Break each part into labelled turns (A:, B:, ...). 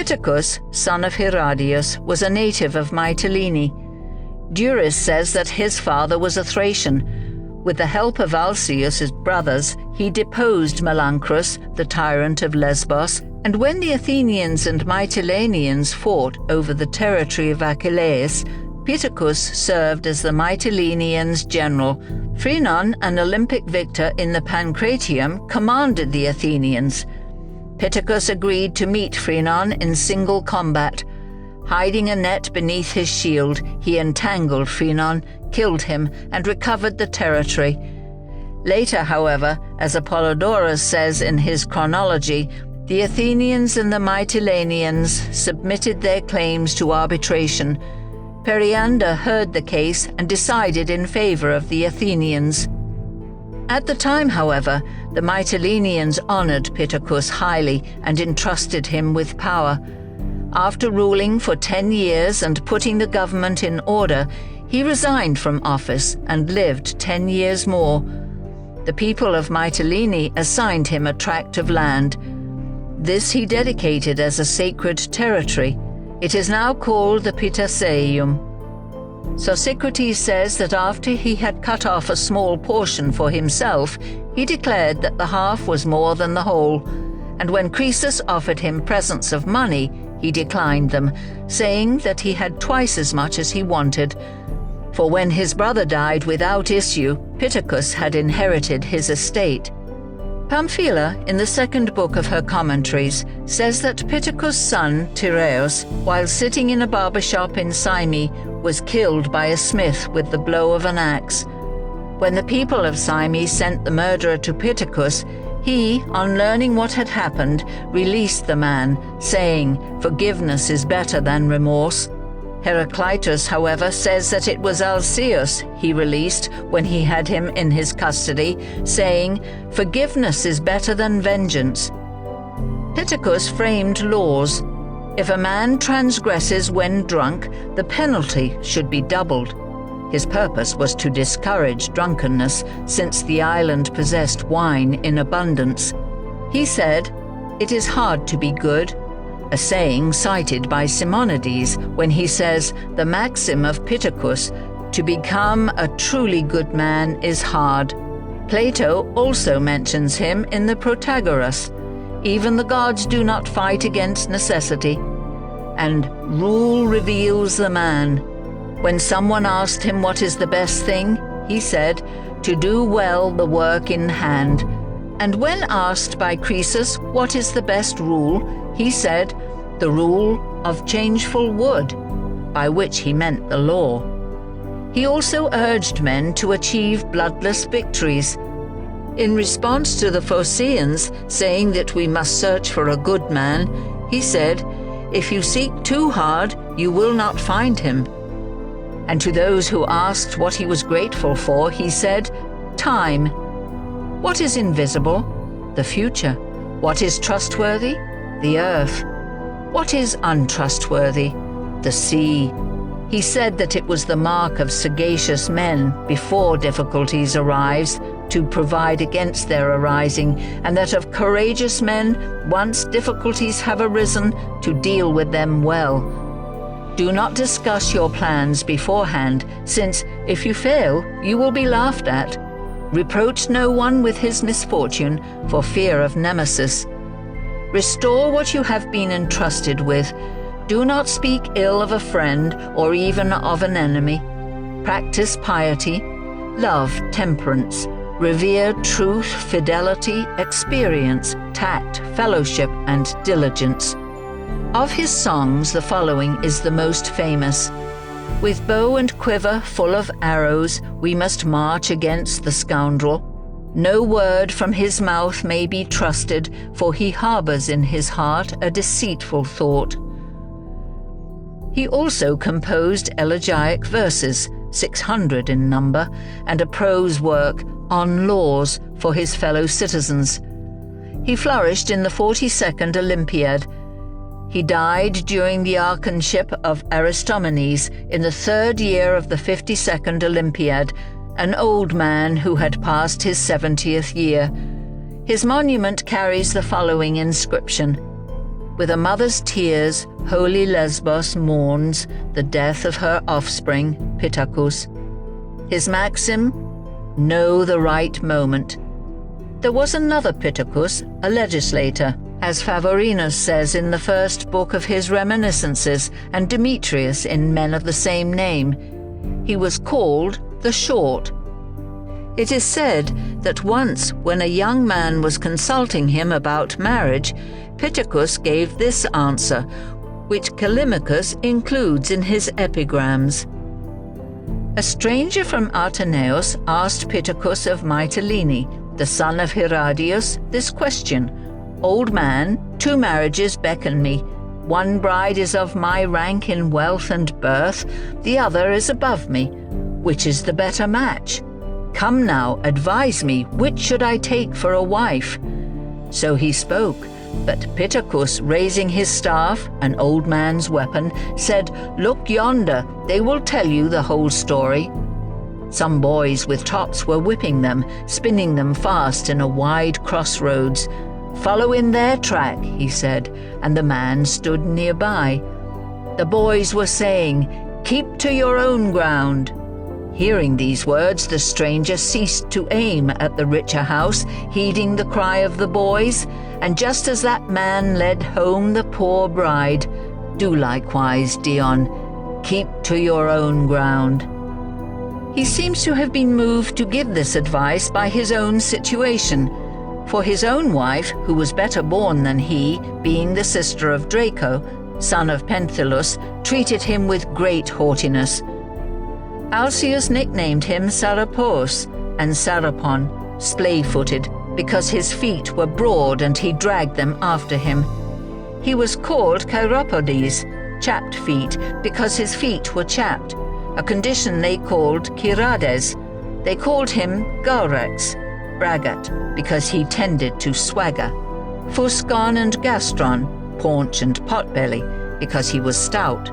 A: Pittacus, son of Herodias, was a native of Mytilene. Duris says that his father was a Thracian. With the help of Alcaeus' brothers, he deposed Melancrus, the tyrant of Lesbos, and when the Athenians and Mytileneans fought over the territory of Achilles, Pittacus served as the Mytileneans' general. Priene, an Olympic victor in the Pancratium, commanded the Athenians. Pittacus agreed to meet Priene in single combat. Hiding a net beneath his shield, he entangled Priene, killed him, and recovered the territory. Later, however, as Apollodorus says in his chronology, the Athenians and the Mytileneans submitted their claims to arbitration. Periander heard the case and decided in favor of the Athenians. At the time, however, the Mytileneans honored Pittacus highly and entrusted him with power. After ruling for 10 years and putting the government in order, he resigned from office and lived 10 years more. The people of Mytilene assigned him a tract of land. This he dedicated as a sacred territory. It is now called the Pittaceum. Socrates says that after he had cut off a small portion for himself, he declared that the half was more than the whole, and when Croesus offered him presents of money, he declined them, saying that he had twice as much as he wanted. For when his brother died without issue, Pittacus had inherited his estate. Pamphila, in the second book of her commentaries, says that Pittacus' son, Tyrrheus, while sitting in a barber shop in Cyme, was killed by a smith with the blow of an axe. When the people of Cyme sent the murderer to Pittacus, he, on learning what had happened, released the man, saying, "Forgiveness is better than remorse." Heraclitus, however, says that it was Alcaeus he released when he had him in his custody, saying, "Forgiveness is better than vengeance." Pittacus framed laws. If a man transgresses when drunk, the penalty should be doubled. His purpose was to discourage drunkenness, since the island possessed wine in abundance. He said, "It is hard to be good," a saying cited by Simonides when he says the maxim of Pittacus, "To become a truly good man is hard." Plato also mentions him in the Protagoras. Even the gods do not fight against necessity. And rule reveals the man. When someone asked him what is the best thing, he said, "To do well the work in hand." And when asked by Croesus what is the best rule, he said, "The rule of changeful wood," by which he meant the law. He also urged men to achieve bloodless victories. In response to the Phocians saying that we must search for a good man, he said, "If you seek too hard, you will not find him." And to those who asked what he was grateful for, he said, "Time." What is invisible? The future. What is trustworthy? The earth. What is untrustworthy? The sea. He said that it was the mark of sagacious men before difficulties arise to provide against their arising, and that of courageous men, once difficulties have arisen, to deal with them well. Do not discuss your plans beforehand, since if you fail, you will be laughed at. Reproach no one with his misfortune, for fear of nemesis. Restore what you have been entrusted with. Do not speak ill of a friend or even of an enemy. Practice piety, love temperance, revere truth, fidelity, experience, tact, fellowship, and diligence. Of his songs, the following is the most famous. With bow and quiver full of arrows, we must march against the scoundrel. No word from his mouth may be trusted, for he harbors in his heart a deceitful thought. He also composed elegiac verses, 600 in number, and a prose work on laws for his fellow citizens. He flourished in the 42nd Olympiad. He died during the archonship of Aristomenes in the 3rd year of the 52nd Olympiad, an old man who had passed his 70th year. His monument carries the following inscription: With a mother's tears, holy Lesbos mourns the death of her offspring, Pittacus. His maxim, know the right moment. There was another Pittacus, a legislator, as Favorinus says in the first book of his reminiscences, and Demetrius in Men of the Same Name. He was called the Short. It is said that once, when a young man was consulting him about marriage, Pittacus gave this answer, which Callimachus includes in his epigrams. A stranger from Ateneus asked Pittacus of Mytilene, the son of Herodias, this question: Old man, 2 marriages beckon me. One bride is of my rank in wealth and birth, the other is above me. Which is the better match? Come now, advise me, which should I take for a wife? So he spoke, but Pittacus, raising his staff, an old man's weapon, said, Look yonder, they will tell you the whole story. Some boys with tops were whipping them, spinning them fast in a wide crossroads. Follow in their track, he said, and the man stood nearby. The boys were saying, Keep to your own ground. Hearing these words, the stranger ceased to aim at the richer house, heeding the cry of the boys, and just as that man led home the poor bride, do likewise, Dion, keep to your own ground. He seems to have been moved to give this advice by his own situation, for his own wife, who was better born than he, being the sister of Draco, son of Penthilus, treated him with great haughtiness. Alcaeus nicknamed him Sarapos, and Sarapon, splay-footed, because his feet were broad and he dragged them after him. He was called Chiropodes, chapped feet, because his feet were chapped, a condition they called Chirades. They called him Gaurex, braggart, because he tended to swagger, Fuscon and Gastron, paunch and potbelly, because he was stout,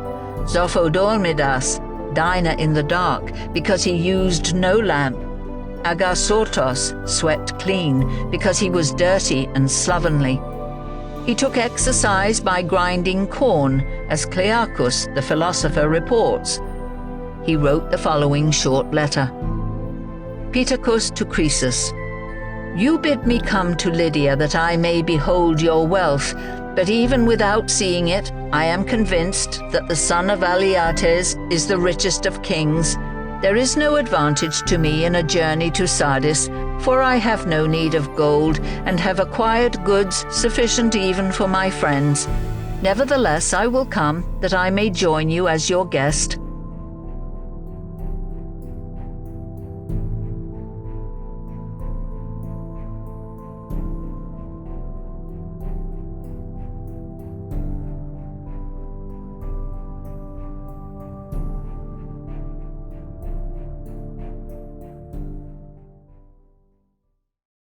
A: Zophodolmidas, diner in the dark, because he used no lamp, Agasortos, swept clean, because he was dirty and slovenly. He took exercise by grinding corn, as Clearchus, the philosopher, reports. He wrote the following short letter. Pittacus to Croesus. You bid me come to Lydia that I may behold your wealth, but even without seeing it, I am convinced that the son of Aleates is the richest of kings. There is no advantage to me in a journey to Sardis, for I have no need of gold, and have acquired goods sufficient even for my friends. Nevertheless, I will come, that I may join you as your guest.